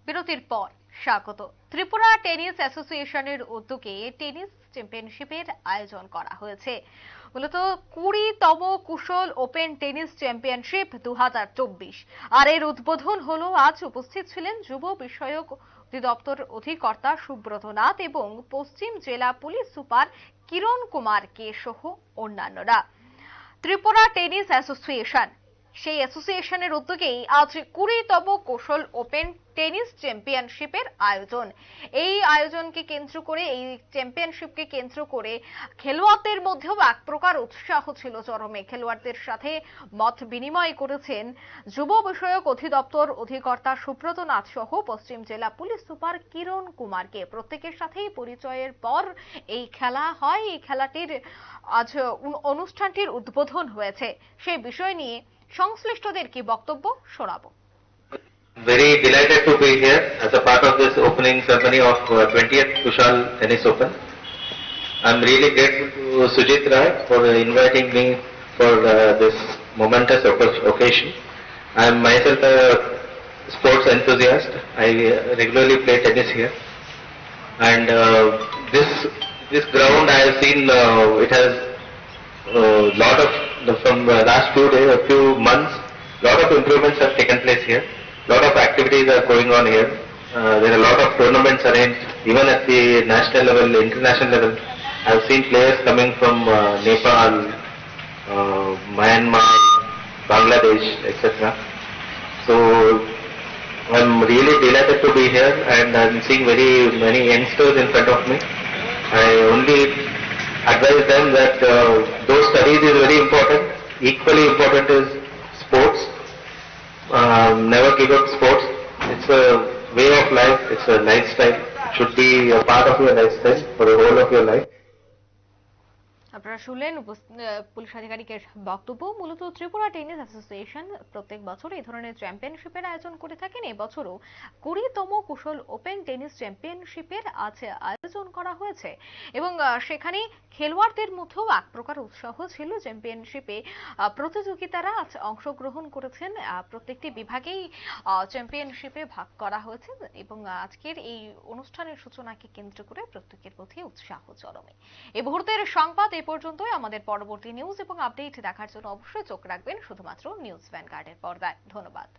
বিরতির পর স্বাগত। ত্রিপুরা টেনিস অ্যাসোসিয়েশনের উদ্যোগে টেনিস চ্যাম্পিয়নশিপের আয়োজন করা হয়েছে। মূলত 20তম কুশল ওপেন টেনিস চ্যাম্পিয়নশিপ 2024 আর এর উদ্বোধন হলো আজ। উপস্থিত ছিলেন যুব বিষয়ক অধিদপ্তর অধিকর্তা সুব্রত নাথ এবং পশ্চিম জেলা পুলিশ সুপার কিরণ কুমার কে সহ অন্যান্যরা। ত্রিপুরা টেনিস অ্যাসোসিয়েশন সেই অ্যাসোসিয়েশনের উদ্যোগেই আজ 20তম কৌশল ওপেন টেনিস চ্যাম্পিয়নশিপের আয়োজন। এই আয়োজনকে কেন্দ্র করে, এই চ্যাম্পিয়নশিপকে কেন্দ্র করে খেলোয়াড়দের মধ্যেও এক প্রকার উৎসাহ ছিল চরমে। খেলোয়াড়দের সাথে মত বিনিময় করেছেন যুব বিষয়ক অধিদপ্তর অধিকর্তা সুব্রত নাথ সহ পশ্চিম জেলা পুলিশ সুপার কিরণ কুমারকে। প্রত্যেকের সাথেই পরিচয়ের পর এই খেলা হয়। এই খেলাটির আজ অনুষ্ঠানটির উদ্বোধন হয়েছে। সেই বিষয় নিয়ে সংশ্লিষ্টদের কি বক্তব্য শোনাবো। Very delighted to be here as a part of this opening ceremony of 20th Kushal Tennis Open. I'm really grateful to Sujit Rai for inviting me for this momentous occasion. I'm myself a sports enthusiast. I regularly play tennis here, and this ground I have seen it has lot of from last few days, a few months, lot of improvements have taken place here. Lot of activities are going on here. There are a lot of tournaments arranged, even at the national level, international level. I've seen players coming from Nepal, Myanmar, Bangladesh, etc. So I'm really delighted to be here, and I'm seeing very many youngsters in front of me. I only advise them that though studies is very important, equally important is sports. Never give up sports. It's a way of life. It's a lifestyle. It should be a part of your lifestyle for the whole of your life. আপনারা শুনলেন police আধিকারিকের বক্তব্য। মূলত Tripura tennis association প্রত্যেক বছর এই ধরনের চ্যাম্পিয়নশিপের আয়োজন করে থাকেন। এবছরও 20তম কুশল ওপেন টেনিস চ্যাম্পিয়নশিপের আজ আয়োজন করা হয়েছে এবং সেখানে খেলোয়াড়দের মধ্যেও এক প্রকার উৎসাহ ছিল। চ্যাম্পিয়নশিপে প্রতিযোগিতারা আজ অংশগ্রহণ করেছেন। প্রত্যেকটি বিভাগেই চ্যাম্পিয়নশিপে ভাগ করা হয়েছে এবং আজকের এই অনুষ্ঠানের সূচনাকে কেন্দ্র করে প্রত্যেকের মধ্যে উৎসাহ চরমে। এই মুহূর্তের সংবাদ এই পর্যন্তই। আমাদের পরবর্তী নিউজ এবং আপডেট দেখার জন্য অবশ্যই চোখ রাখবেন শুধুমাত্র নিউজ ভ্যানগার্ডের পর্দায়। ধন্যবাদ।